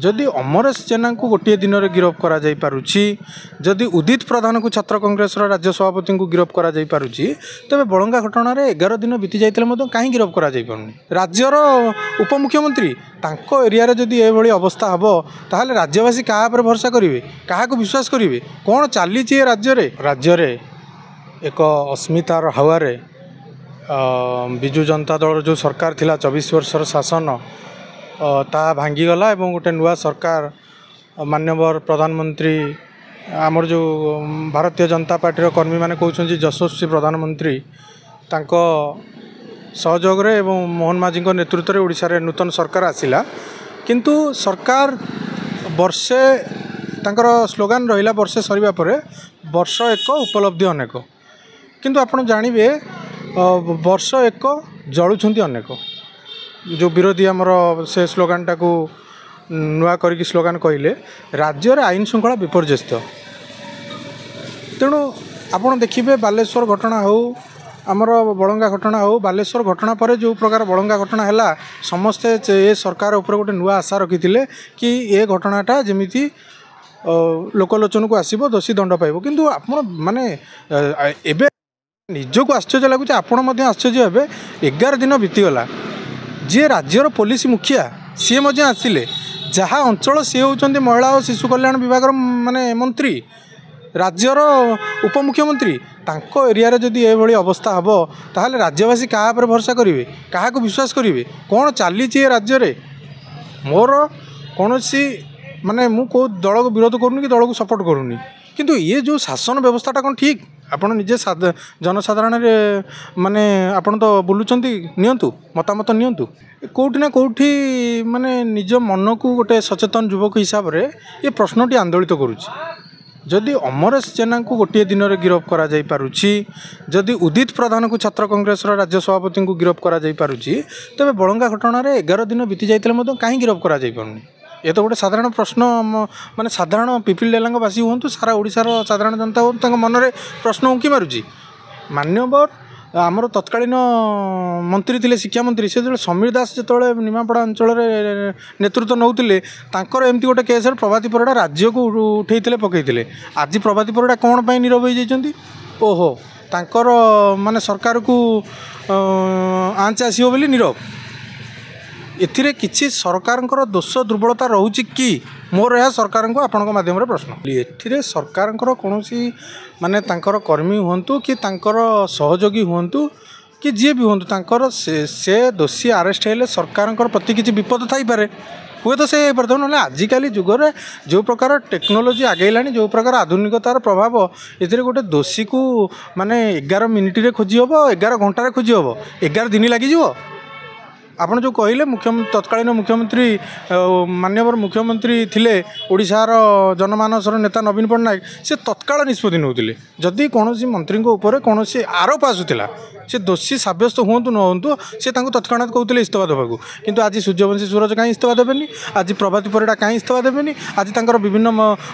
जदि अमरेश जेना को गोटे दिन में गिरफ करा जाई पारुछि, जदि उदित प्रधान को छात्र कांग्रेस राज्य सभापति को गिरफ करा जाई पारुछि, तेबे बलंगा घटना रे 11 दिन बीती जाइतले मतो काहे गिरफ करा जाई पारुनी। राज्यर उपमुख्यमंत्री तांको एरिया रे जदि एभली अवस्था हबो ताहले राज्यवासी कहा पर भरोसा करिवे, कहा को विश्वास करिवे? कोन चाली छि राज्य रे एक अस्मितार हावारे बिजु जनता दल जो सरकार थिला 24 वर्षर शासन ता भांगीगला एवं गोटे नुआ सरकार माननीय प्रधानमंत्री आमर जो भारतीय जनता पार्टी कर्मी माने कहउछन यशस्वी प्रधानमंत्री तांको सहयोग रे एवं मोहन माझी नेतृत्व में ओडिशा रे नूतन सरकार आसिला, किंतु सरकार वर्षे तांकर स्लोगान रहिला वर्षे सरीबा परे वर्ष एक उपलब्धि अनेक, किंतु आपण जानिबे वर्ष एक जलुछंती अनेक। जो विरोधी आमर से स्लोगान टाकू नुआ करिकी स्लोगान कहले राज्य रे आईन श्रृंखला विपर्यस्त। तेणु आपण देखिबे बालेश्वर घटना हो आमर बलंगा घटना हो, बालेश्वर घटना पर जो प्रकार बलंगा घटना हैला समस्ते ए सरकार ऊपर गोटे नुआ आशा रखिथिले कि ए घटनाटा जेमिति लोकलोचन को आसीबो, दोषी दंड पाइबो, किंतु आपण माने एबे निजको आश्चर्य लगुच, आपण मध्य आश्चर्य हेबे 11 दिन बीतीगला जी राज्यर पुलिस मुखिया सी मध्य आसिले, जहाँ अंचल सी होउचंदी महिला और शिशु कल्याण विभाग माने मंत्री, राज्यर उपमुख्यमंत्री, तांको एरिया रे जदि एभली अवस्था हबो ताहले राज्यवासी कहा पर भरोसा करिवे, कहा को विश्वास करिवे? कोन चाली छि राज्य रे? मोर कोनोसी माने मु को दल को विरोध करूनी कि दल को सपोर्ट करूनी, किंतु ये जो शासन व्यवस्थाटा कौन ठीक? आपण निजे जनसाधारण रे माने आपण तो बुलुचंती, नियंतु मतामत नियंतु कोठी ना कोठी माने निज मन को गोटे सचेतन युवक हिसाब रे ये प्रश्नटी आंदोलित करुछि। जदि अमरेश जेना को गोटे दिन में गिरफ करा जाई पारुछि, जदि उदित प्रधान को छात्र कांग्रेस राज्य सभापति को गिरफ करा जाई पारुछि, तेबे बलंगा घटना रे 11 दिन बीती जाइतले मतो काहे गिरफ करा जाई पारुनी? ये तो गोटे साधारण प्रश्न, माने साधारण पिपिल डेलांगवासी हूँ सारा ओडिशार साधारण जनता हूँ मन में प्रश्न उंकी मारुछि। मान्यवर आमर तत्कालीन मंत्री थे शिक्षा मंत्री से जो समीर दास जो निमापड़ा अंचल नेतृत्व नौते तांकर एमती गोटे केस प्रभाती परिड़ा राज्य को उठे पकईले। आज प्रभाती परिड़ा कौन पर नीरव हो जाती? ओहो तांकर माने सरकार को आंच आसो बोली नीरव। एथिरे किछि सरकारंकर दोष दुर्बलता रोचे कि? मोर यह सरकार को आपण माध्यम प्रश्न। एथिरे सरकारंकर कौनसी माने तांकर कर्मी हुंतु कि तांकर सहयोगी हुंतु कि जी भी हुंतु तांकर से दोषी अरेस्ट हेले सरकारंकर प्रति किछि विपद थाई पारे, हुए तो से पारे। ना आजिकल जुगर जो प्रकार टेक्नोलोजी आगेलानी, जो प्रकार आधुनिकतार प्रभाव एथिरे गोटे दोषी को माने 11 मिनिट रे खोजी हबो, 11 घंटा रे खोजी हबो, 11 दिन लगी जिवो। आपण जो कहले मुख्यमंत्री तत्कालीन मुख्यमंत्री मान्यवर मुख्यमंत्री थिले ओडिशार जनमानसर नेता नवीन पट्टनायक, से तत्काल निष्पत्ति नौते जदि कौन मंत्री उपर कौन आरोप आसूला से दोषी साब्यस्त हूँ न हूँ से तत्काल कहते इस्तीफा देवाक, किंतु आज सूर्यवंशी सूरज कहीं इस्तीफा देवेनि, आज प्रभाती परिड़ा कहीं इस्तीफा देवेनि, आज तांकर विभिन्न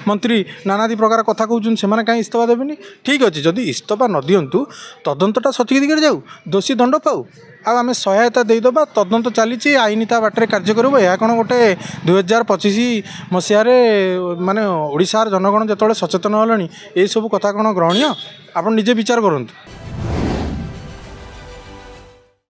मंत्री नानादी प्रकार कथा कहते से कहीं इस्तीफा देवेनि। ठीक अच्छे जदि इस्तीफा न दिंतु तदंतटा सठिक दिगरे जाऊ, दोषी दंड पाऊ, आम सहायता देदेबा, तदंत चली आईन ता बाटर कार्य करूँ। यह कौन गोटे 2025 मसीह माने ओडिशार जनगण जो सचेतन होलानी, ये सब कथा कौन ग्रहणीय? आप निजे विचार करूँ।